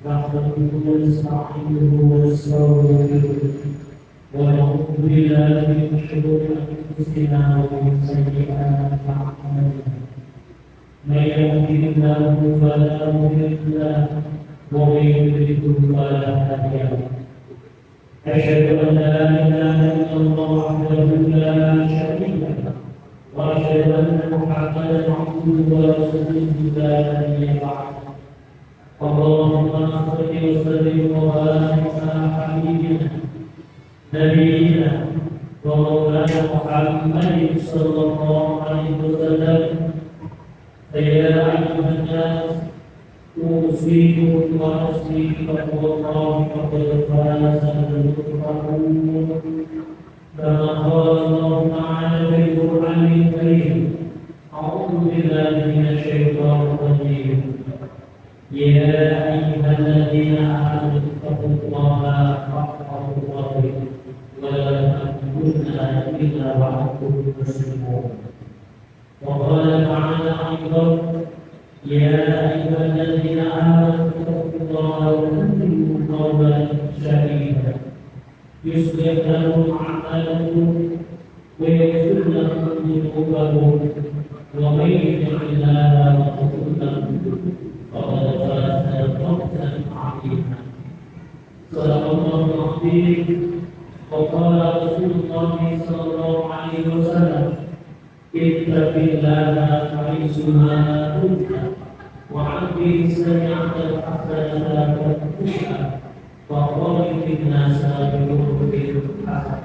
نحمده ونستعينه ونستغفره ونعوذ بالله من شرور أنفسنا ومن سيئات أعمالنا من يهده الله فلا مضل له ومن يضلل فلا هادي له أشهد أن لا إله إلا الله وحده لا شريك له وأشهد أن محمدا عبده ورسوله لا نبي بعده اللهم صل وسلم وبارك على حبيبنا نبينا ومولانا محمد صلى الله عليه وسلم فيا أيها الناس أوصيكم ونفسي بتقوى الله فقد فاز المتقون كما قال الله تعالى في القرآن الكريم أعوذ بالله من الشيطان الرجيم يا أيها الذين آمنوا اتقوا الله حق تقاته ولا تموتن إلا وأنتم مسلمون وقال تعالى أيضا يا أيها الذين آمنوا اتقوا الله وقولوا قولا سديدا يصلح لكم أعمالكم ويغفر لكم ذنوبكم ومن يطع الله ورسوله فقد فاز فوزا عظيما صدق الله العظيم وقال رسول الله صلى الله عليه وسلم اتق الله حيثما كنت وعبد سمعت الحسنة تكتبها وخالق الناس بخلق حسن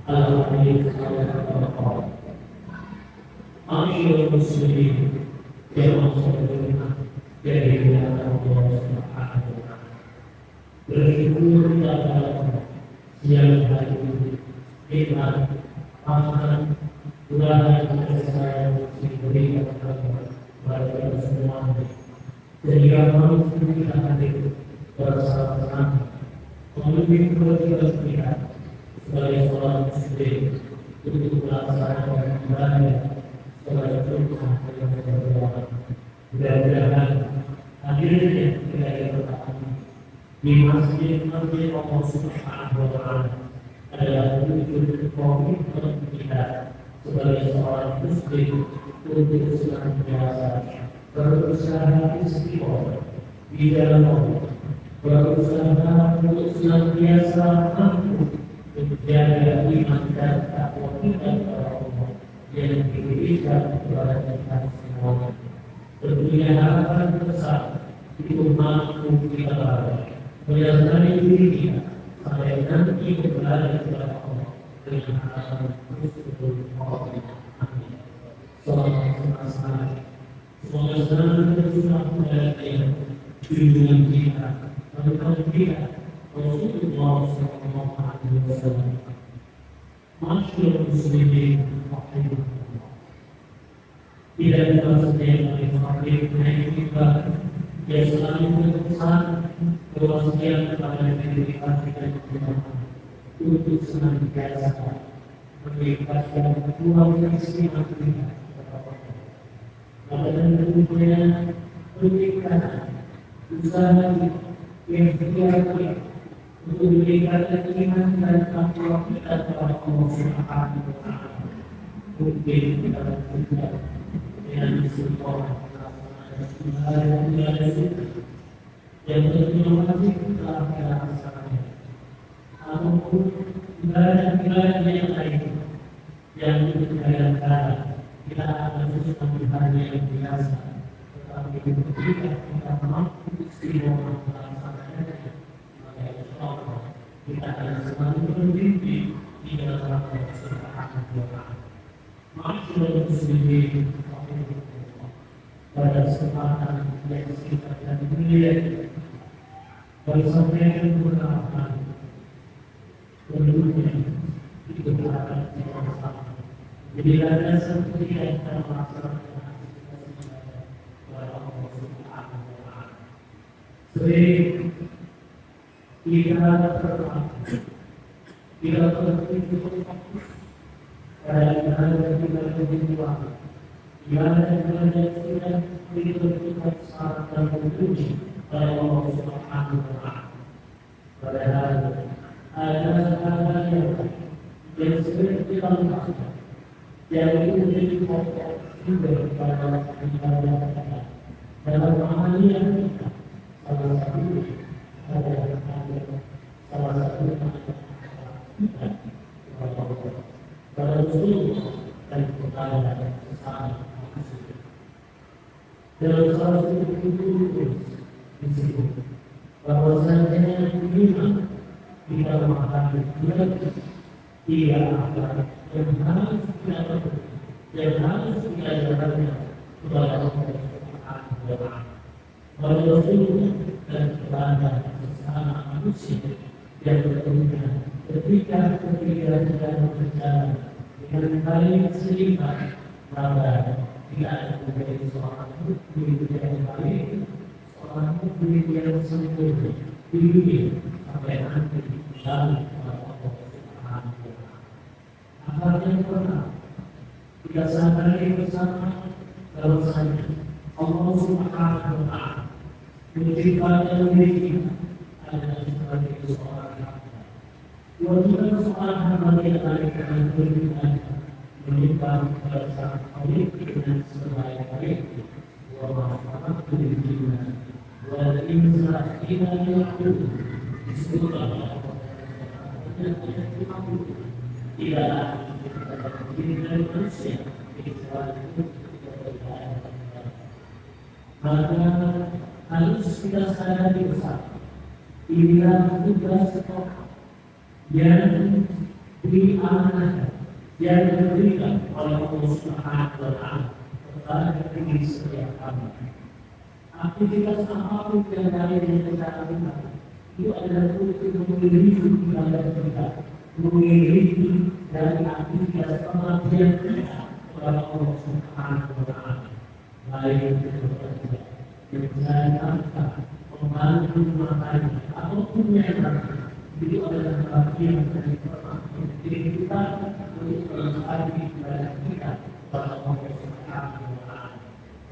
الحديث قال معاشر المسلمين yang sempurna dari Allah Subhanahu wa taala. Bersyukur kepada Allah yang hari ini nikmat, aman, Tuhan yang saya diberikan kepada kita semua. Sehingga mampu kita hadir bersama-sama memimpin kewajiban kita sebagai seorang muslim untuk melaksanakan ibadah sebagai contoh yang berdoa. Mudah-mudahan hadirnya kita yang pertama di masjid-masjid Allah Subhanahu wa taala adalah wujud komitmen kita sebagai seorang muslim untuk senantiasa berusaha istiqomah di dalam Allah, berusaha untuk senantiasa mampu menjaga iman dan takwa kita kepada Allah yang diberikan kepada kita semua. Tentunya harapan besar itu mampu kita raih menyertai diri kita sampai nanti kembali kepada Allah dengan harapan husnul khotimah. Amin. Semoga senang tercurah kepada junjungan kita, panutan kita, Rasulullah Sallallahu Alaihi Wasallam. Masyaallah muslimin rahimahullah. Tidak ada setiap hari fakir naik kita yang selalu berpesan kewasiat kepada diri kita untuk senantiasa meningkatkan ruang keistimewaan kita. Dan tentunya pendidikan usaha yang setiap untuk meningkatkan iman dan takwa kita kepada Allah Subhanahu wa taala. Mungkin kita juga dengan sebuah yang tentunya wajib kita laksanakan. Ataupun ibadah-ibadah yang lain yang kadang-kadang kita akan susah berhari yang biasa, tetapi ketika kita mampu istiqomah melaksanakannya, maka insyaallah kita akan selalu bermimpi di dalam Allah Subhanahu wa taala. Masyaallah muslimin pada kesempatan yang singkat dan mulia bersampaian beberapa penduduknya itu akan bersama. Jadi ada seperti yang kita melaksanakan kepada Allah Subhanahu wa taala. Sering kita terpaksa kita terpaksa pada ibadah ibadah yang sudah ditentukan secara tertentu oleh Allah Subhanahu wa Ta'ala. Padahal ada hal-hal yang sebenarnya kita lakukan yang itu menjadi pokok juga pada ibadah kita dalam amalan kita. Salah satu adalah salah satu kita pada Rasulullah dan kepada sesama manusia. Dalam salah satu itu disebut bahwasanya iman kita memahami ia adalah yang harus kita lakukan, yang harus kita jalankan kepada Allah Subhanahu wa Ta'ala. Pada Rasulullah dan kepada sesama manusia yang berkenan ketika kita berjalan dengan baik seimbang, maka tidak ada menjadi seorang mukmin yang baik, seorang mukmin yang sempurna di dunia sampai nanti dalam Allah Subhanahu wa Ta'ala. Apa yang pernah kita sadari bersama bahwasanya Allah Subhanahu wa Ta'ala menciptakan diri kita adalah sebagai seorang hamba. Kewajiban seorang hamba yang ada dengan kehidupan menyimpan pada sang Khalik dengan sebaik-baiknya. Wa ma'afatul jinnah wal insa ila yaqul disebutkan tidak ada diri dari manusia kecuali maka harus kita sadari bersama inilah tugas pokok yang diamanahkan yang diberikan oleh Allah Subhanahu wa Ta'ala kepada diri setiap hamba. Aktivitas apapun yang lain yang kita lakukan itu adalah untuk mengiringi ibadah kita, mengiringi dari aktivitas pengabdian kita kepada Allah Subhanahu wa Ta'ala. Baik itu bekerja, mencari nafkah, membantu makan, ataupun yang lain. Itu adalah bagian dari perbuatan diri kita untuk melengkapi ibadah kita kepada Allah Subhanahu wa Ta'ala.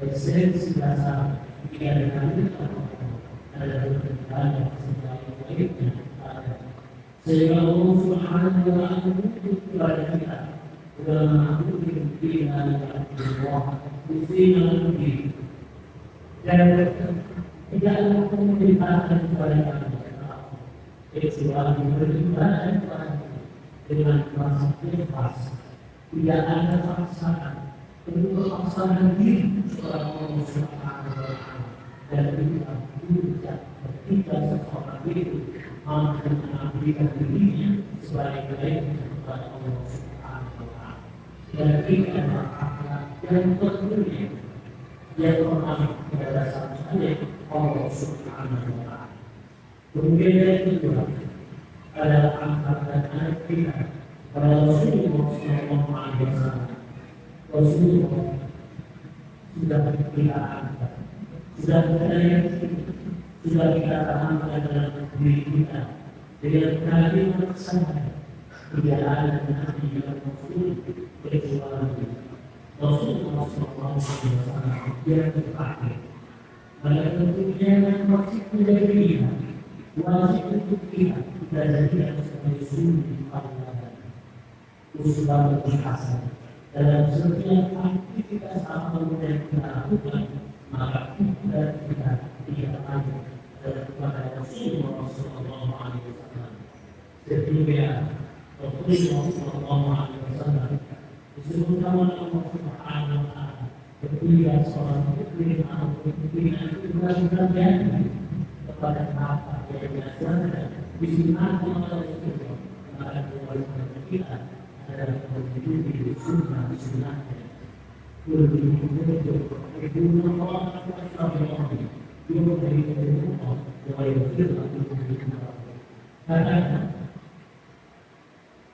Esensi dasar ibadah kita adalah beribadah sebaik-baiknya kepada sehingga Allah Subhanahu wa Ta'ala menuntut kepada kita dalam mengatur pilihan Allah muslimah diri dan tidaklah memerintahkan kepada kami kecuali beribadah kepada dengan rasa ikhlas, tidak ada paksaan, perlu paksaan diri seorang Allah Subhanahu wa Ta'ala dan tidak tidak ketika seorang itu mampu mengabdikan dirinya sebaik-baiknya kepada Allah Subhanahu wa Ta'ala dan tidak akhlak yang termulia yang pertama kepada satu saja Allah Subhanahu wa Ta'ala. Kemudian yang kedua adalah angkat dan anak kita pada Rasulullah SAW. Rasulullah sudah kita angkat, sudah kita yakin, sudah kita tahankan dalam diri kita dengan kalimat sadar tidak ada nabi yang Rasul kecuali Rasulullah SAW yang terakhir. Pada tentunya yang wajib menjadi pilihan, wajib untuk kita dan tidak sebagai sumber pahlawan usbah berhasil dalam setiap aktivitas apapun yang kita lakukan, maka kita tidak ada kepada Rasulullah SAW. Sehingga Rasulullah SAW disebutkan oleh Allah Subhanahu wa Ta'ala ketika seorang mukmin atau mukminah itu berjanji kepada apa yang dilaksanakan disunahkan oleh Rasulullah, maka kewajiban kita adalah menjadi sunnah disunahkan.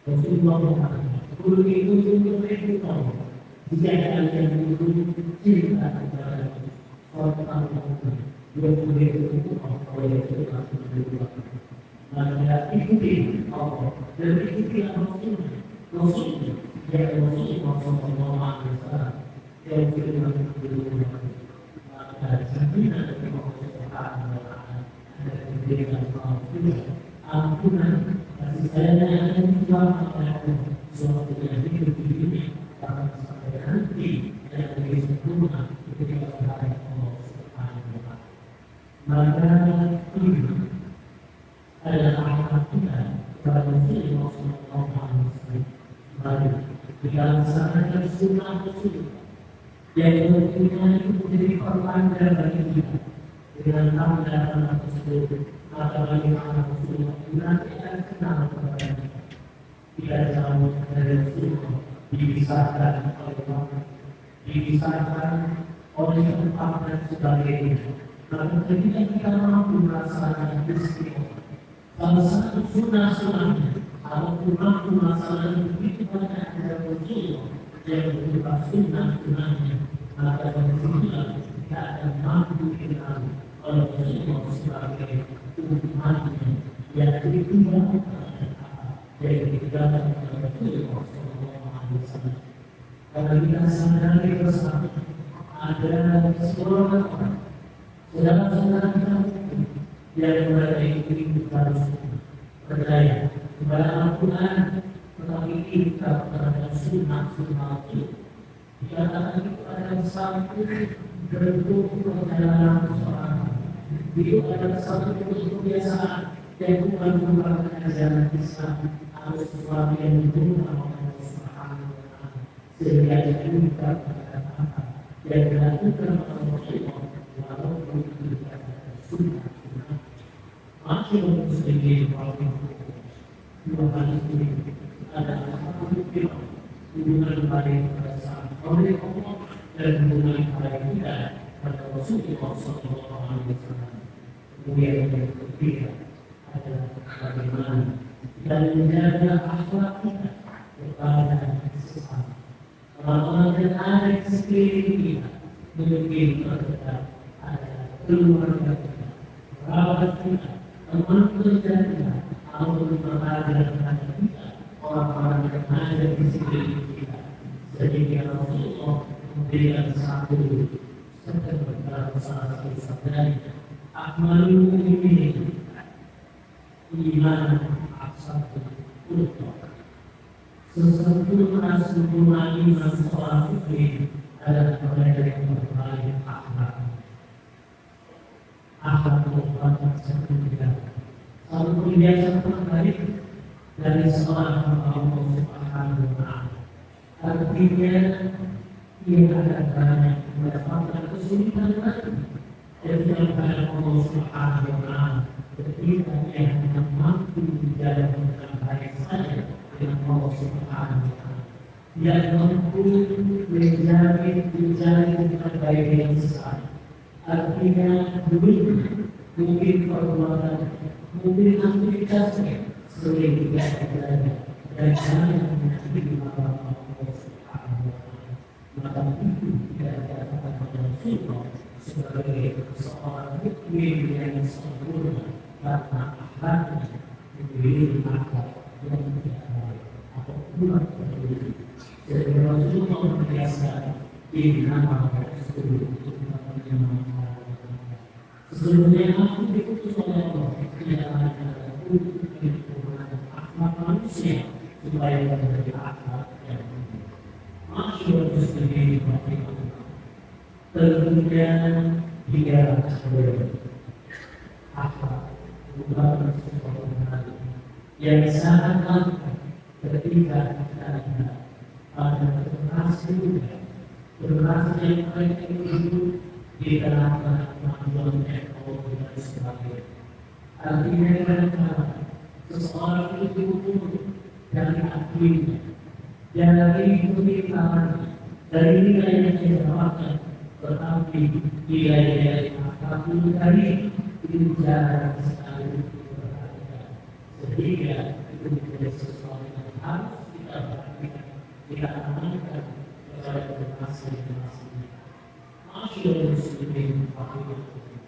Rasulullah Muhammad itu jika kalian cinta kepada orang maka ikuti Allah dan ikuti Rasulullah yang Rasulullah SAW yang firman kedua maka jaminan dari Allah Subhanahu wa Ta'ala diberikan ampunan kasih sayang yang akan dijual oleh suatu yang hidup di dunia akan sampai nanti yang lebih sempurna ketika berhadapan Allah Subhanahu wa Ta'ala. Maka ini adalah amanat kita kepada Rasulullah Sallallahu Alaihi Wasallam. Mari kita laksanakan sunnah Rasulullah yang tentunya itu menjadi pertanda bagi kita dengan tanda-tanda tersebut. Maka bagaimana Rasulullah nanti akan kenal kepada kita. Tidak jauh dari Rasulullah dibisarkan oleh Allah, dibisarkan oleh tempat dan sebagainya. Maka ketika kita mampu melaksanakan istiqomah, salah satu sunnah-sunnahnya atau mampu melaksanakan begitu banyak dari Rasulullah yang berupa sunnah-sunnahnya, maka dari situlah kita akan mampu dikenal oleh Rasulullah sebagai umatnya yang ditinggalkan dari ditinggalkan oleh Rasulullah Sallallahu Alaihi Wasallam. Karena kita sadari bersama ada seorang orang saudara-saudara kita yang berada di harus percaya kepada Al-Quran, tetapi kita terhadap sunnah-sunnah itu dikatakan itu adalah satu bentuk perjalanan seorang. Itu adalah satu bentuk kebiasaan yang bukan merupakan ajaran Islam atau sesuatu yang diturunkan oleh Allah Subhanahu wa Ta'ala, sehingga kita berkata-kata yang dilakukan oleh Rasulullah walaupun itu dikatakan sunnah-sunnah. Masih untuk sedikit dua hal ini adalah satu hubungan baik pada saat oleh Allah dan hubungan baik kita pada Rasulullah Sallallahu Alaihi Wasallam. Kemudian yang ketiga adalah bagaimana kita menjaga akhlak kita kepada sesama. Orang-orang yang ada di sekeliling kita mungkin terdekat adalah keluarga kita, kerabat kita, teman kerja kita, atau berbahagia dengan kita, orang-orang yang ada di sekeliling kita. Sehingga Rasulullah memberikan satu dalam salah satu sabdanya, akmalul mu'minin iman aksatu kultur. Sesempurna iman seorang mukmin adalah mereka yang berbaik akhlak. Akhlak merupakan satu kebiasaan terbaik dari seorang hamba Allah Subhanahu wa Ta'ala. Artinya ia akan banyak mendapatkan kesulitan lagi dari Allah Subhanahu wa Ta'ala ketika ia hanya mampu menjalankan dengan baik saja dengan Allah Subhanahu wa Ta'ala. Dia mampu menjalin baik yang besar. Artinya mungkin perbuatan, mungkin aktivitasnya sering tidak terjadi dan jangan menyakiti mata Allah Subhanahu wa Ta'ala. Maka itu tidak dikatakan oleh Rasulullah sebagai seorang mukmin yang sempurna karena akhlaknya memiliki akhlak yang tidak baik atau kurang peduli. Jadi Rasulullah membiasakan ini nama Rasul untuk menerima. Sebelumnya aku diutus oleh Allah tidak hanya untuk menyempurnakan akhlak manusia supaya menjadi akhlak yang baik. Masyhur muslimin rahimahullah. Tentunya dia akhlak merupakan sesuatu yang sangat langka ketika kita ada pada generasi muda, generasi yang mereka hidup di tengah-tengah kemajuan teknologi dan sebagainya. Artinya mereka seseorang itu dari akhirnya, dari pemerintahan, dari nilai yang dia dapatkan, tetapi nilai dari akhlak tadi itu jarang sekali diperhatikan. Sehingga itu menjadi sesuatu yang harus kita perhatikan, kita amankan kepada generasi-generasi. Masyhur muslimin rahimahullah.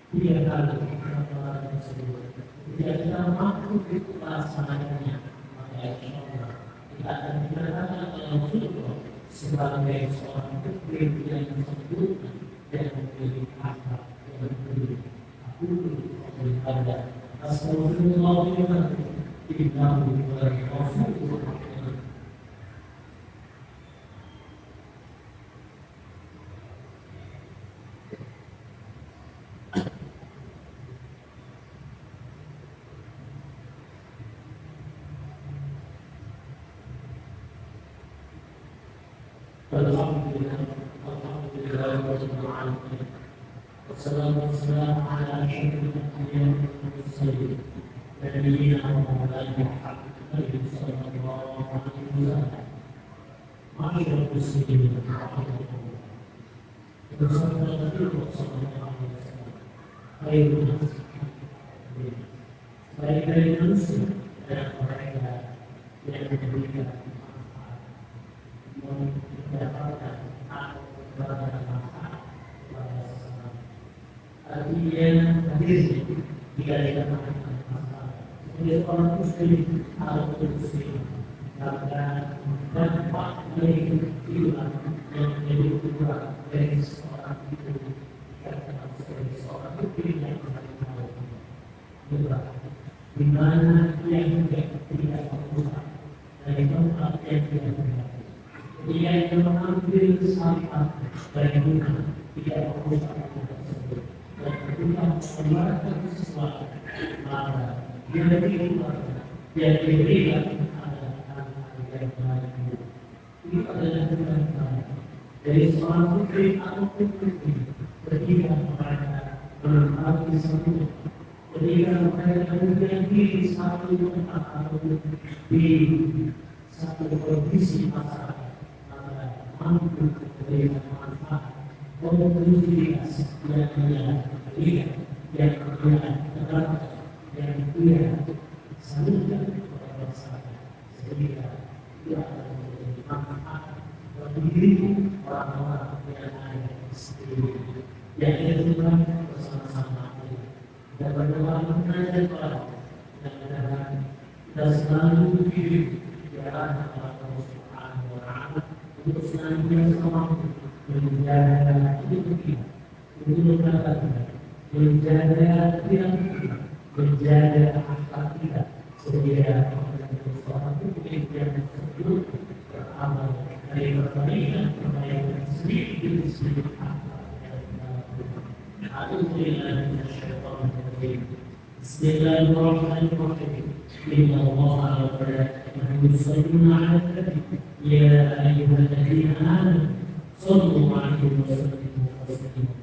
Dia kalau perkara tersebut tidak kita mampu itu melaksanakannya, maka insyaallah kita akan dikatakan oleh Rasulullah sebagai seorang mukmin yang sempurna dan memiliki akhlak yang baik. Aku Wassalamualaikum warahmatullahi wabarakatuh. نبينا ومولانا محمد صلى الله عليه وسلم. معاشر المسلمين bersama Rasulullah sallallahu alaihi wasallam. Khairun nas, baik-baik manusia adalah mereka yang memberikan manfaat, mendapatkan atau mendapatkan manfaat kepada sesama. Artinya hadirnya jika kita mendapatkan manfaat sebagai orang muslim atau muslim, maka dampak dari kehidupan yang menjadi ukuran dari seorang itu dikatakan sebagai seorang muslim yang berat, di mana yang tidak berusaha dari tempat yang tidak berat. Dia yang mengambil sampah dari guna tidak berusaha tersebut dan ketika mengeluarkan sesuatu, maka dia diberikan adalah hal-hal yang baik. Itu adalah kebaikan dari seorang muslim atau muslim ketika mereka menempati satu, ketika mereka menjadi satu tempat atau di satu kondisi masyarakat, maka mampu memberikan manfaat, kontribusi yang tidak yang terdapat yang tidak salurkan kepada masyarakat, sehingga dia akan menjadi manfaat bagi diri orang-orang yang ada di sekitar yang kita bersama-sama dan berdoa mengajar kepada dan kita selalu hidup di arah Allah Subhanahu wa Ta'ala untuk senantiasa mampu menjaga hidup kita, menjaga pikiran kita, menjaga akal kita, sehingga seorang muslim yang tersebut beramal dari kebaikan sendiri di sisi akal yang Alhamdulillah. Bismillahirrahmanirrahim. Inna Allah wa malaikatahu yusalluna 'alan nabi ya ayyuhalladzina amanu sallu 'alaihi wa sallimu taslima.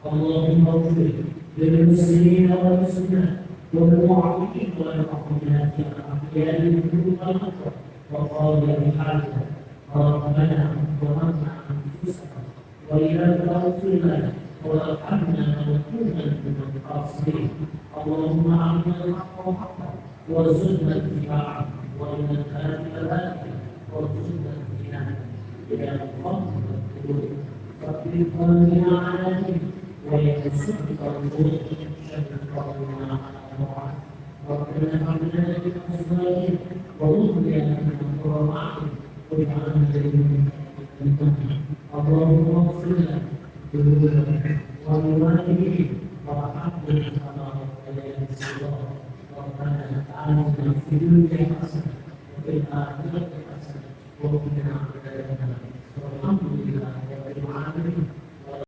Allahumma ighfir lil muslimina wal muslimat wal mu'minina wal mu'minat al-ahya'i minhum wal amwat wa qadil hajat rabbana wa rabbana anfusana wa ila taghfir lana وارحمنا وكنا من الخاسرين. اللهم أعطنا الحق حقا وارزقنا اتباعه وإن الباطل باطلا وارزقنا اجتنابه يا الله فاغفر قلبنا على دينك وينصرك الظلم شر قلبنا على طاعتك. ربنا هب لنا من أزواجنا وذرياتنا قرة أعين واجعلنا للمتقين. اللهم اغفر لنا ولوالديه وارحمهم كما ربياني صغيرا. ربنا آتنا في الدنيا حسنة وفي الآخرة حسنة وقنا عذاب